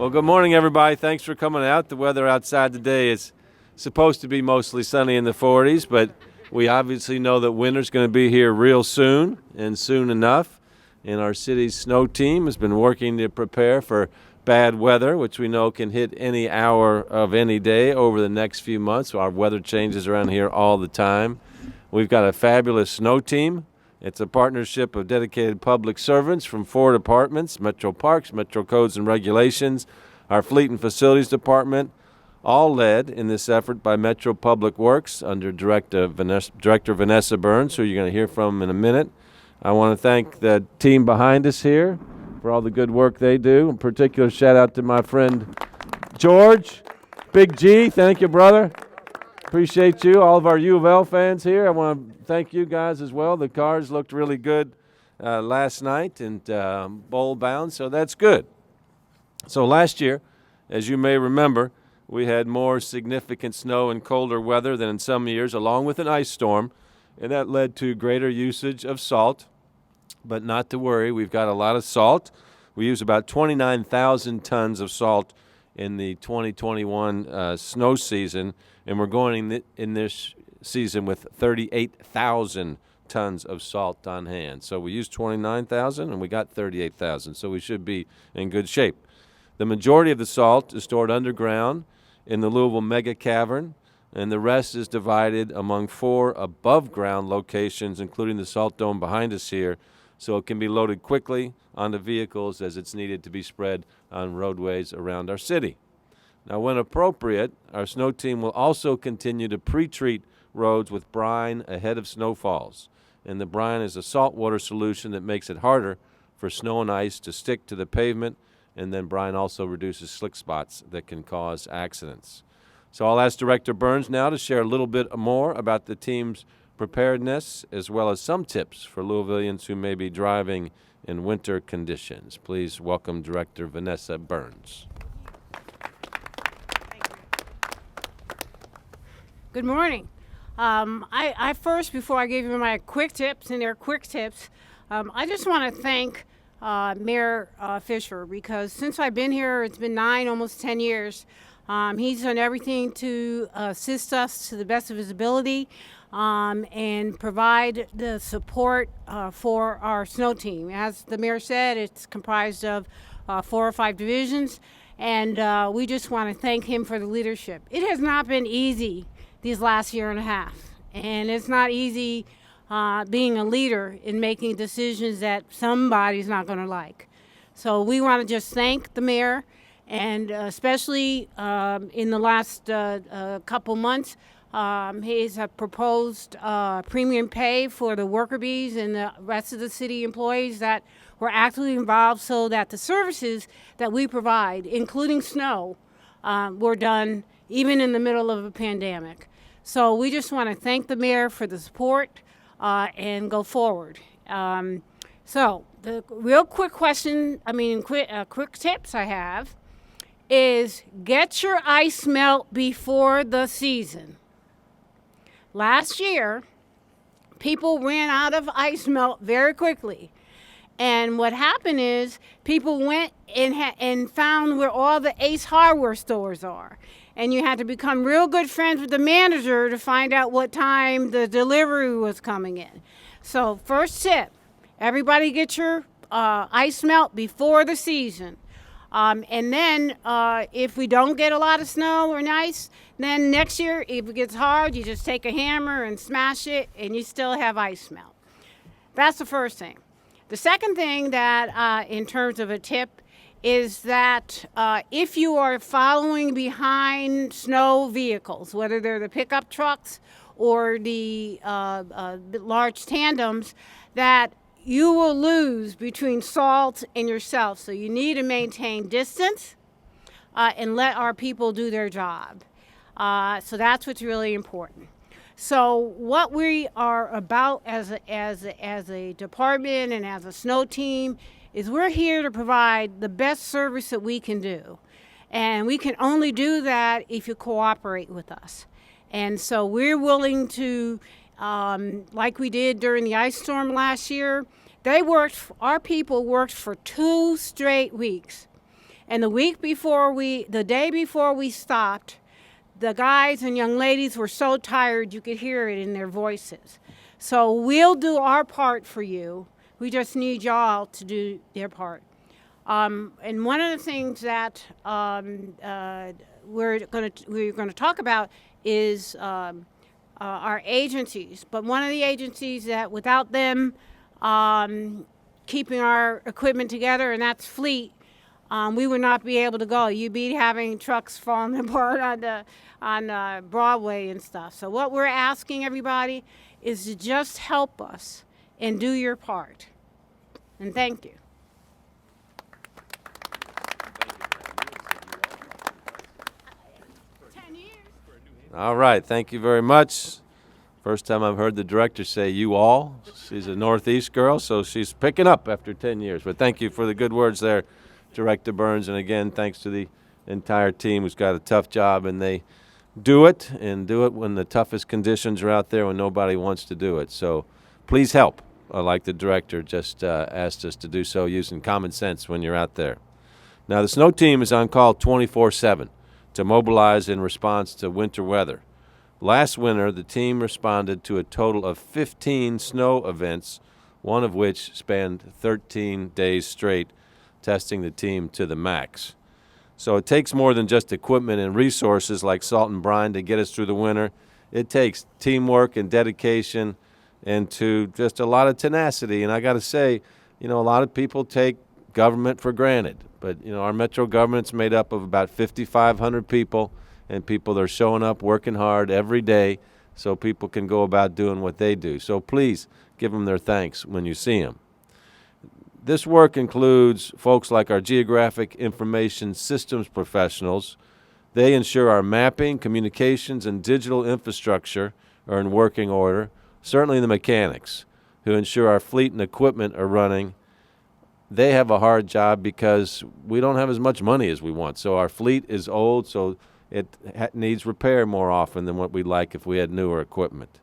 Well, good morning, everybody. Thanks for coming out. The weather outside today is supposed to be mostly sunny in the 40s, but we obviously know that winter's going to be here real soon and soon enough. And our city's snow team has been working to prepare for bad weather, which we know can hit any hour of any day over the next few months. Our weather changes around here all the time. We've got a fabulous snow team. It's a partnership of dedicated public servants from 4 departments: Metro Parks, Metro Codes and Regulations, our Fleet and Facilities Department, all led in this effort by Metro Public Works under Director Vanessa Burns, who you're going to hear from in a minute. I want to thank the team behind us here for all the good work they do. In particular, shout out to my friend George, Big G. Thank you, brother. Appreciate you. All of our U of L fans here, I want to thank you guys as well. The cars looked really good last night and bowl bound, so that's good. So last year, as you may remember, we had more significant snow and colder weather than in some years, along with an ice storm, and that led to greater usage of salt. But not to worry, we've got a lot of salt. We use about 29,000 tons of salt in the 2021 snow season, and we're going in this season with 38,000 tons of salt on hand. So we used 29,000 and we got 38,000, so we should be in good shape. The majority of the salt is stored underground in the Louisville Mega Cavern, and the rest is divided among 4 above-ground locations, including the salt dome behind us here, so it can be loaded quickly onto vehicles as it's needed to be spread on roadways around our city. Now, when appropriate, our snow team will also continue to pre-treat roads with brine ahead of snowfalls. And the brine is a saltwater solution that makes it harder for snow and ice to stick to the pavement, and then brine also reduces slick spots that can cause accidents. So I'll ask Director Burns now to share a little bit more about the team's preparedness, as well as some tips for Louisvillians who may be driving in winter conditions. Please welcome Director Vanessa Burns. Good morning. I first, before I give you my quick tips, and they're quick tips, I just want to thank Mayor Fisher, because since I've been here, it's been 9, almost 10 years. He's done everything to assist us to the best of his ability and provide the support for our snow team. As the mayor said, it's comprised of 4 or 5 divisions, and we just want to thank him for the leadership. It has not been easy these last year and a half, and it's not easy being a leader in making decisions that somebody's not going to like. So we want to just thank the mayor, and especially in the last couple months, he's proposed premium pay for the worker bees and the rest of the city employees that were actively involved, so that the services that we provide, including snow, were done even in the middle of a pandemic. So we just want to thank the mayor for the support and go forward. So the real quick quick tips I have is get your ice melt before the season. Last year, people ran out of ice melt very quickly. And what happened is people went and found where all the Ace Hardware stores are. And you had to become real good friends with the manager to find out what time the delivery was coming in. So first tip, everybody get your ice melt before the season. And then if we don't get a lot of snow or ice, then next year, if it gets hard, you just take a hammer and smash it, and you still have ice melt. That's the first thing. The second thing that, in terms of a tip, is that if you are following behind snow vehicles, whether they're the pickup trucks or the large tandems, that you will lose between salt and yourself. So you need to maintain distance and let our people do their job. So that's what's really important. So what we are about as a department and as a snow team is we're here to provide the best service that we can do. And we can only do that if you cooperate with us. And so we're willing to, like we did during the ice storm last year, our people worked for 2 straight weeks. And the day before we stopped, the guys and young ladies were so tired you could hear it in their voices. So we'll do our part for you. We just need y'all to do their part. And one of the things that we're going to talk about is our agencies. But one of the agencies that without them keeping our equipment together, and that's Fleet, we would not be able to go. You'd be having trucks falling apart on Broadway and stuff. So what we're asking everybody is to just help us and do your part. And thank you. All right, thank you very much. First time I've heard the director say "you all." She's a Northeast girl, so she's picking up after 10 years. But thank you for the good words there, Director Burns. And again, thanks to the entire team who's got a tough job, and they do it when the toughest conditions are out there, when nobody wants to do it. So please help, like the director just asked us to do so, using common sense when you're out there. Now, the snow team is on call 24/7 to mobilize in response to winter weather. Last winter, the team responded to a total of 15 snow events, one of which spanned 13 days straight, testing the team to the max. So it takes more than just equipment and resources like salt and brine to get us through the winter. It takes teamwork and dedication and to just a lot of tenacity. And I got to say, a lot of people take government for granted. But, our metro government's made up of about 5,500 people, and people that are showing up, working hard every day so people can go about doing what they do. So please give them their thanks when you see them. This work includes folks like our geographic information systems professionals. They ensure our mapping, communications, and digital infrastructure are in working order. Certainly the mechanics, who ensure our fleet and equipment are running. They have a hard job because we don't have as much money as we want. So our fleet is old, so it needs repair more often than what we'd like if we had newer equipment.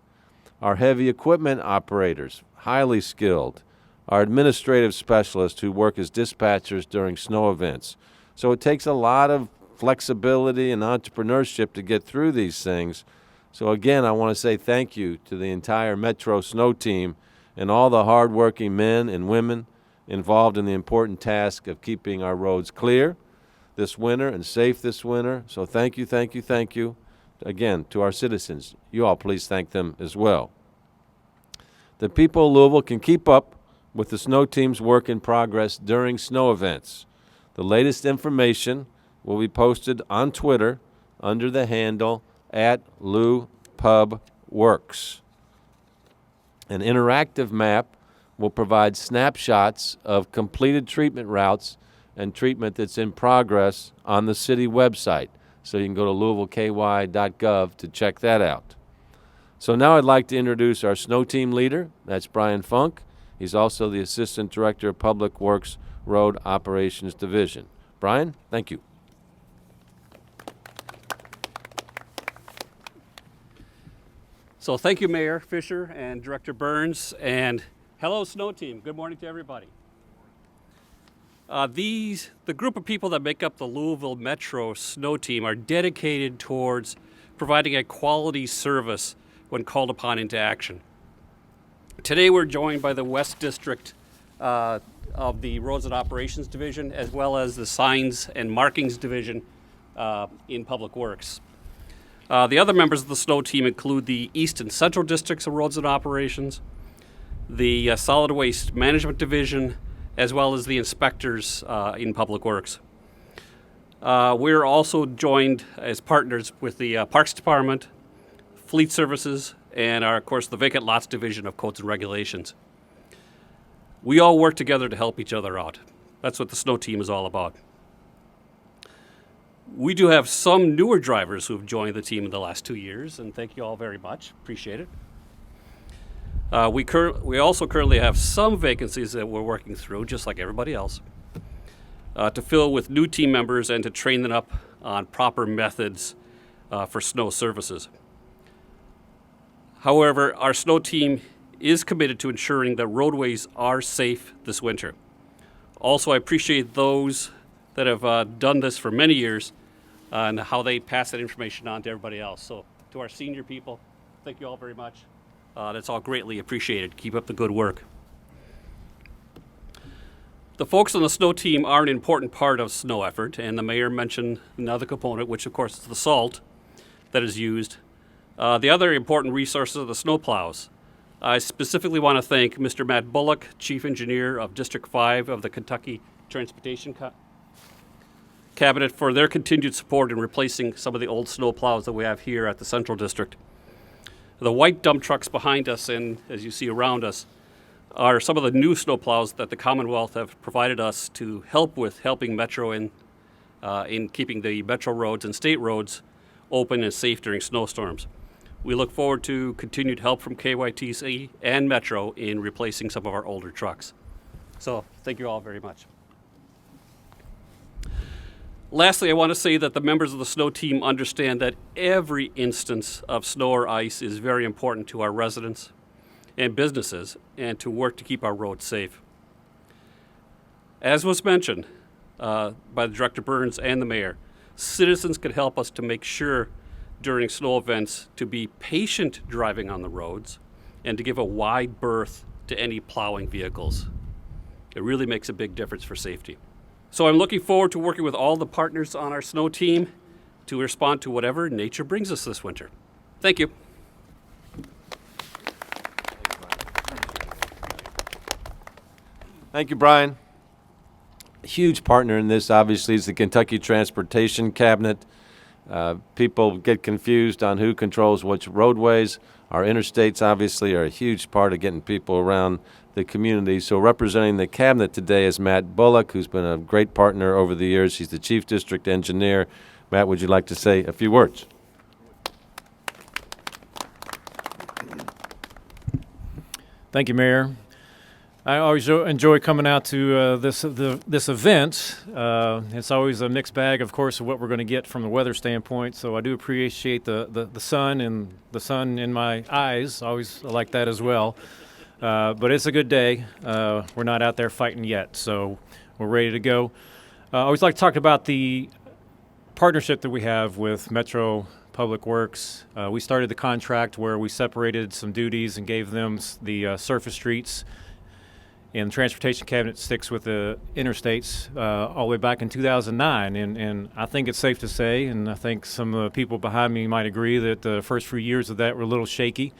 Our heavy equipment operators, highly skilled. Our administrative specialists who work as dispatchers during snow events. So it takes a lot of flexibility and entrepreneurship to get through these things. So again, I want to say thank you to the entire Metro Snow team and all the hardworking men and women involved in the important task of keeping our roads clear this winter and safe this winter. So thank you, thank you, thank you. Again, to our citizens, you all please thank them as well. The people of Louisville can keep up with the snow team's work in progress during snow events. The latest information will be posted on Twitter under the handle @LouPubWorks. An interactive map will provide snapshots of completed treatment routes and treatment that's in progress on the city website. So you can go to louisvilleky.gov to check that out. So now I'd like to introduce our snow team leader. That's Brian Funk. He's also the Assistant Director of Public Works Road Operations Division. Brian, thank you. So thank you, Mayor Fisher and Director Burns, and hello, snow team. Good morning to everybody. The group of people that make up the Louisville Metro Snow Team are dedicated towards providing a quality service when called upon into action. Today we're joined by the West District of the Roads and Operations Division, as well as the Signs and Markings Division in Public Works. The other members of the snow team include the East and Central Districts of Roads and Operations, the Solid Waste Management Division, as well as the inspectors in Public Works. We're also joined as partners with the Parks Department, Fleet Services, and of course the Vacant Lots Division of Codes and Regulations. We all work together to help each other out. That's what the snow team is all about. We do have some newer drivers who have joined the team in the last 2 years, and thank you all very much. Appreciate it. We also currently have some vacancies that we're working through, just like everybody else, to fill with new team members and to train them up on proper methods for snow services. However, our snow team is committed to ensuring that roadways are safe this winter. Also, I appreciate those that have done this for many years and how they pass that information on to everybody else. So to our senior people, thank you all very much. That's all greatly appreciated. Keep up the good work. The folks on the snow team are an important part of snow effort, and the mayor mentioned another component, which of course is the salt that is used. The other important resources are the snow plows. I specifically want to thank Mr. Matt Bullock, Chief Engineer of District 5 of the Kentucky Transportation Cabinet, for their continued support in replacing some of the old snow plows that we have here at the Central District. The white dump trucks behind us and as you see around us are some of the new snow plows that the Commonwealth have provided us to help with helping Metro in keeping the Metro roads and state roads open and safe during snowstorms. We look forward to continued help from KYTC and Metro in replacing some of our older trucks. So thank you all very much. Lastly, I want to say that the members of the snow team understand that every instance of snow or ice is very important to our residents and businesses, and to work to keep our roads safe. As was mentioned by Director Burns and the mayor, citizens can help us to make sure during snow events to be patient driving on the roads and to give a wide berth to any plowing vehicles. It really makes a big difference for safety. So I'm looking forward to working with all the partners on our snow team to respond to whatever nature brings us this winter. Thank you. Thank you, Brian. A huge partner in this, obviously, is the Kentucky Transportation Cabinet. People get confused on who controls which roadways. Our interstates, obviously, are a huge part of getting people around the community. So representing the cabinet today is Matt Bullock, who's been a great partner over the years. He's the Chief District Engineer. Matt, would you like to say a few words? Thank you, Mayor. I always enjoy coming out to this event. It's always a mixed bag, of course, of what we're going to get from the weather standpoint. So I do appreciate the sun and the sun in my eyes. I always like that as well. But it's a good day. We're not out there fighting yet, so we're ready to go. I always like to talk about the partnership that we have with Metro Public Works. We started the contract where we separated some duties and gave them the surface streets, and the Transportation Cabinet sticks with the interstates all the way back in 2009. And I think it's safe to say, and I think some people behind me might agree, that the first few years of that were a little shaky.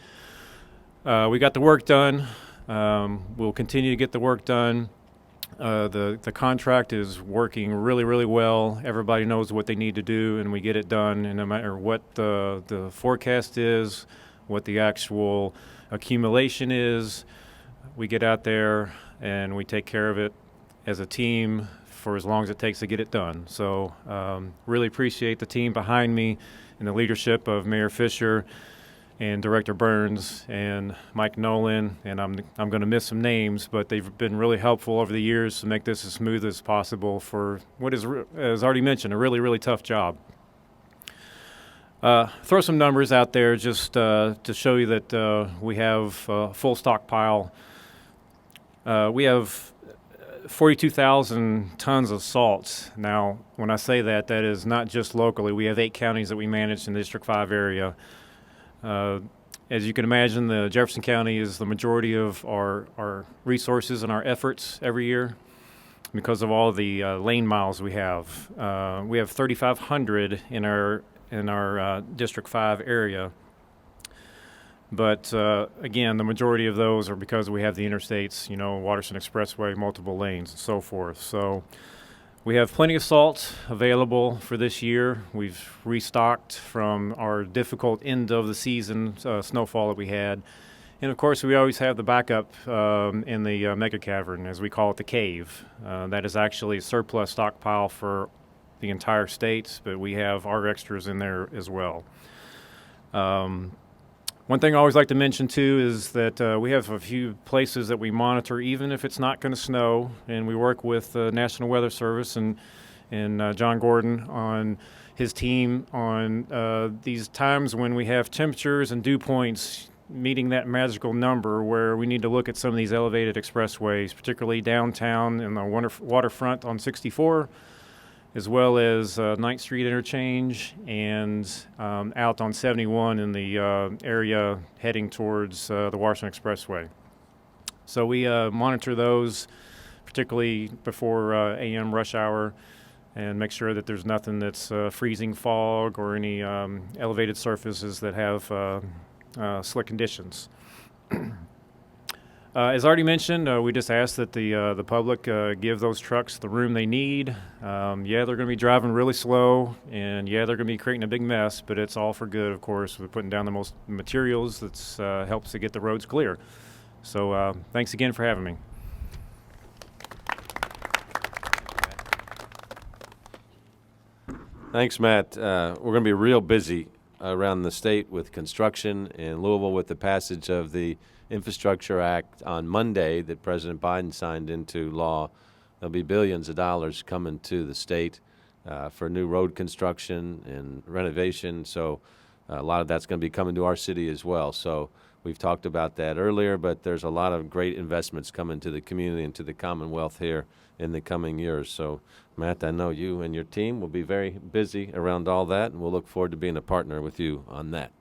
We got the work done. We'll continue to get the work done. The contract is working really, really well. Everybody knows what they need to do, and we get it done. And no matter what the forecast is, what the actual accumulation is, we get out there and we take care of it as a team for as long as it takes to get it done. So really appreciate the team behind me and the leadership of Mayor Fisher and Director Burns and Mike Nolan, and I'm going to miss some names, but they've been really helpful over the years to make this as smooth as possible for what is, as already mentioned, a really, really tough job. Throw some numbers out there just to show you that we have a full stockpile. We have 42,000 tons of salt. Now, when I say that, that is not just locally. We have 8 counties that we manage in the District 5 area. As you can imagine, the Jefferson County is the majority of our resources and our efforts every year because of all the lane miles we have. We have 3,500 in our District 5 area. But again, the majority of those are because we have the interstates, Waterson Expressway, multiple lanes, and so forth. So we have plenty of salt available for this year. We've restocked from our difficult end of the season snowfall that we had. And of course, we always have the backup in the mega cavern, as we call it, the cave. That is actually a surplus stockpile for the entire state, but we have our extras in there as well. One thing I always like to mention, too, is that we have a few places that we monitor, even if it's not going to snow, and we work with the National Weather Service and John Gordon on his team on these times when we have temperatures and dew points meeting that magical number where we need to look at some of these elevated expressways, particularly downtown and the waterfront on 64, as well as 9th Street interchange and out on 71 in the area heading towards the Washington Expressway. So we monitor those, particularly before AM rush hour, and make sure that there's nothing that's freezing fog or any elevated surfaces that have slick conditions. As already mentioned, we just ask that the public give those trucks the room they need. Yeah, they're going to be driving really slow, and yeah, they're going to be creating a big mess, but it's all for good, of course. We're putting down the most materials that helps to get the roads clear. So thanks again for having me. Thanks, Matt. We're going to be real busy around the state with construction, in Louisville with the passage of the Infrastructure Act on Monday that President Biden signed into law. There'll be billions of dollars coming to the state for new road construction and renovation. So a lot of that's going to be coming to our city as well. So we've talked about that earlier, but there's a lot of great investments coming to the community and to the Commonwealth here in the coming years. So, Matt, I know you and your team will be very busy around all that, and we'll look forward to being a partner with you on that.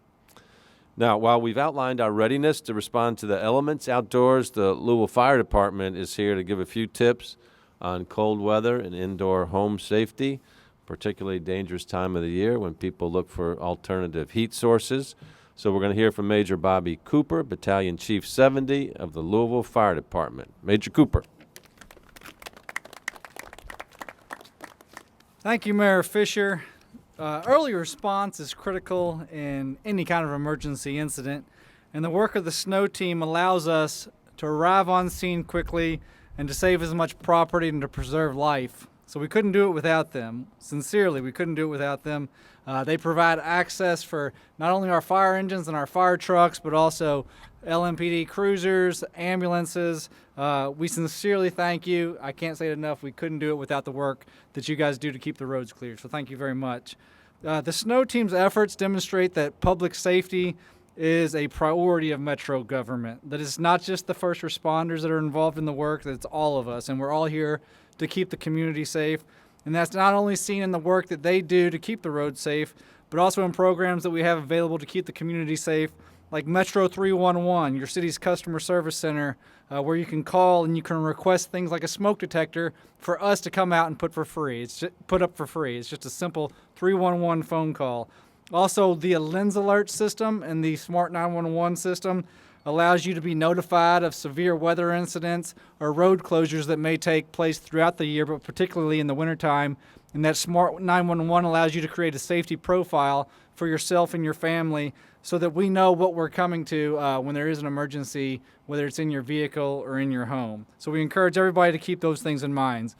Now, while we've outlined our readiness to respond to the elements outdoors, the Louisville Fire Department is here to give a few tips on cold weather and indoor home safety, particularly dangerous time of the year when people look for alternative heat sources. So we're going to hear from Major Bobby Cooper, Battalion Chief 70 of the Louisville Fire Department. Major Cooper. Thank you, Mayor Fisher. Early response is critical in any kind of emergency incident, and the work of the snow team allows us to arrive on scene quickly and to save as much property and to preserve life. So we couldn't do it without them. Sincerely, we couldn't do it without them. They provide access for not only our fire engines and our fire trucks, but also LMPD cruisers, ambulances. We sincerely thank you. I can't say it enough. We couldn't do it without the work that you guys do to keep the roads clear. So thank you very much. The snow team's efforts demonstrate that public safety is a priority of Metro government. That it's not just the first responders that are involved in the work, that it's all of us. And we're all here to keep the community safe. And that's not only seen in the work that they do to keep the roads safe, but also in programs that we have available to keep the community safe, like Metro 311, your city's customer service center, where you can call and you can request things like a smoke detector for us to come out and put up for free. It's just a simple 311 phone call. Also, the Lens Alert system and the Smart 911 system allows you to be notified of severe weather incidents or road closures that may take place throughout the year, but particularly in the wintertime. And that Smart 911 allows you to create a safety profile for yourself and your family so that we know what we're coming to when there is an emergency, whether it's in your vehicle or in your home. So we encourage everybody to keep those things in mind.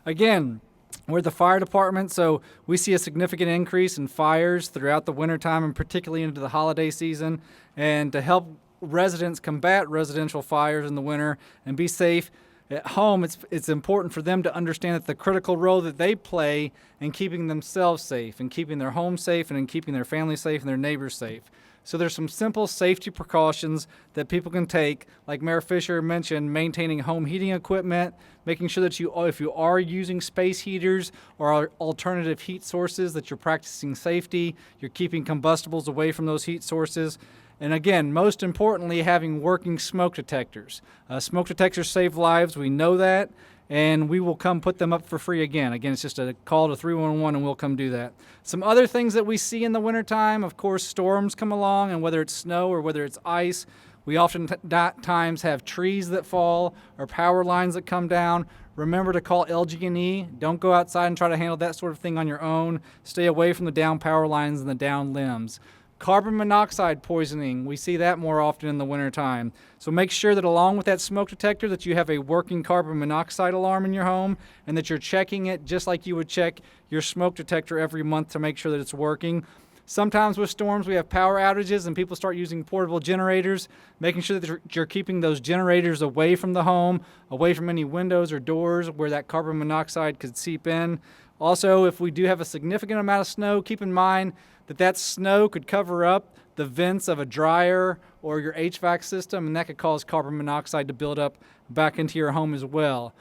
Again, we're the fire department, so we see a significant increase in fires throughout the wintertime and particularly into the holiday season. And to help residents combat residential fires in the winter and be safe at home, it's important for them to understand that the critical role that they play in keeping themselves safe and keeping their home safe and in keeping their family safe and their neighbors safe. So there's some simple safety precautions that people can take, like Mayor Fisher mentioned, maintaining home heating equipment, making sure that if you are using space heaters or alternative heat sources, that you're practicing safety, you're keeping combustibles away from those heat sources. And again, most importantly, having working smoke detectors. Smoke detectors save lives, we know that, and we will come put them up for free again. Again, it's just a call to 311 and we'll come do that. Some other things that we see in the wintertime, of course, storms come along, and whether it's snow or whether it's ice, we oftentimes have trees that fall or power lines that come down. Remember to call LG&E. Don't go outside and try to handle that sort of thing on your own. Stay away from the down power lines and the down limbs. Carbon monoxide poisoning, we see that more often in the wintertime. So make sure that along with that smoke detector that you have a working carbon monoxide alarm in your home and that you're checking it just like you would check your smoke detector every month to make sure that it's working. Sometimes with storms we have power outages and people start using portable generators, making sure that you're keeping those generators away from the home, away from any windows or doors where that carbon monoxide could seep in. Also, if we do have a significant amount of snow, keep in mind that snow could cover up the vents of a dryer or your HVAC system, and that could cause carbon monoxide to build up back into your home as well.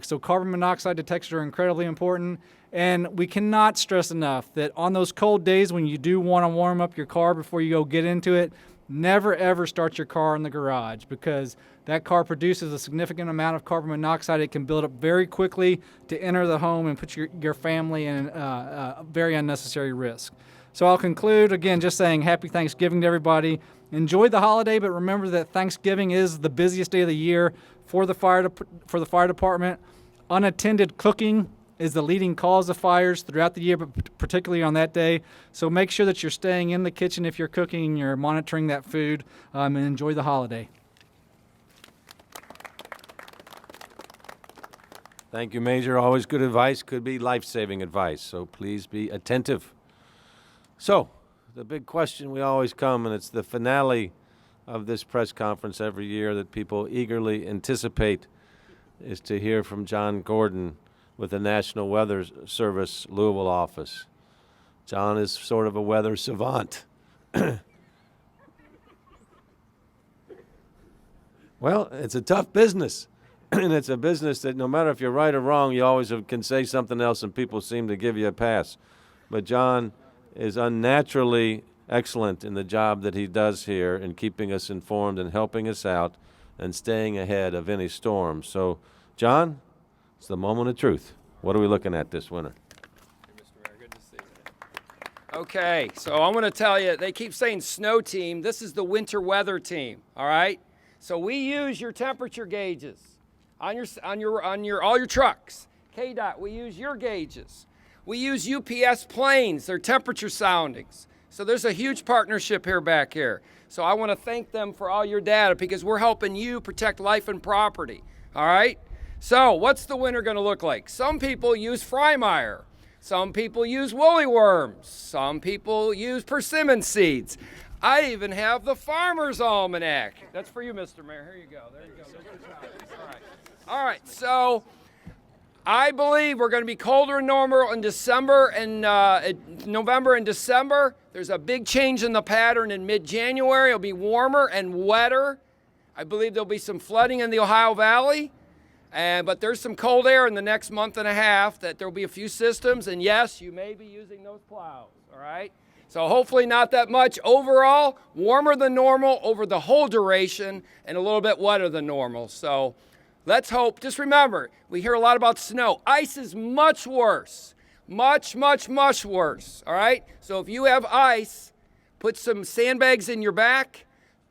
So carbon monoxide detectors are incredibly important, and we cannot stress enough that on those cold days when you do want to warm up your car before you go get into it, never ever start your car in the garage, because that car produces a significant amount of carbon monoxide. It can build up very quickly to enter the home and put your family in a very unnecessary risk. So I'll conclude again just saying happy Thanksgiving to everybody. Enjoy the holiday, but remember that Thanksgiving is the busiest day of the year for the fire department. Unattended cooking is the leading cause of fires throughout the year, but particularly on that day. So make sure that you're staying in the kitchen if you're cooking and you're monitoring that food, and enjoy the holiday. Thank you, Major. Always good advice. Could be life-saving advice, so please be attentive. So, the big question we always come, and it's the finale of this press conference every year that people eagerly anticipate, is to hear from John Gordon with the National Weather Service Louisville office. John is sort of a weather savant. Well, it's a tough business. And it's a business that no matter if you're right or wrong, you always can say something else and people seem to give you a pass. But John is unnaturally excellent in the job that he does here in keeping us informed and helping us out and staying ahead of any storm. So, John, it's the moment of truth. What are we looking at this winter? Mr. Mayor, good to see you. Okay, so I'm going to tell you, they keep saying snow team. This is the winter weather team, all right? So we use your temperature gauges on all your trucks. KDOT, we use your gauges. We use UPS planes, their temperature soundings. So there's a huge partnership back here. So I want to thank them for all your data because we're helping you protect life and property, all right? So what's the winter going to look like? Some people use Frymire. Some people use woolly worms. Some people use persimmon seeds. I even have the Farmer's Almanac. That's for you, Mr. Mayor. Here you go. There you go. All right. All right, so I believe we're going to be colder than normal in December and November and December. There's a big change in the pattern in mid-January. It'll be warmer and wetter. I believe there'll be some flooding in the Ohio Valley. But there's some cold air in the next month and a half that there'll be a few systems. And yes, you may be using those plows, all right? So hopefully not that much. Overall, warmer than normal over the whole duration and a little bit wetter than normal. So let's hope. Just remember, we hear a lot about snow. Ice is much worse. Much, much, much worse, all right? So if you have ice, put some sandbags in your back.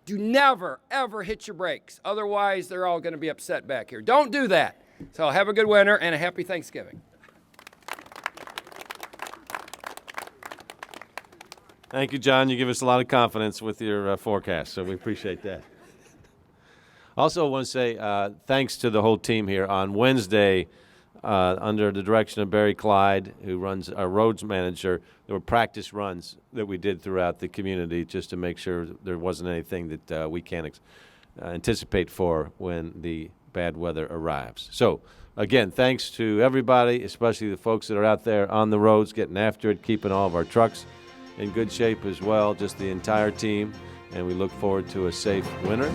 Do never, ever hit your brakes. Otherwise, they're all going to be upset back here. Don't do that. So have a good winter and a happy Thanksgiving. Thank you, John. You give us a lot of confidence with your forecast, so we appreciate that. Also, I want to say thanks to the whole team here. On Wednesday, under the direction of Barry Clyde, who runs our roads manager, there were practice runs that we did throughout the community just to make sure there wasn't anything that we can't anticipate for when the bad weather arrives. So, again, thanks to everybody, especially the folks that are out there on the roads getting after it, keeping all of our trucks in good shape as well, just the entire team, and we look forward to a safe winter.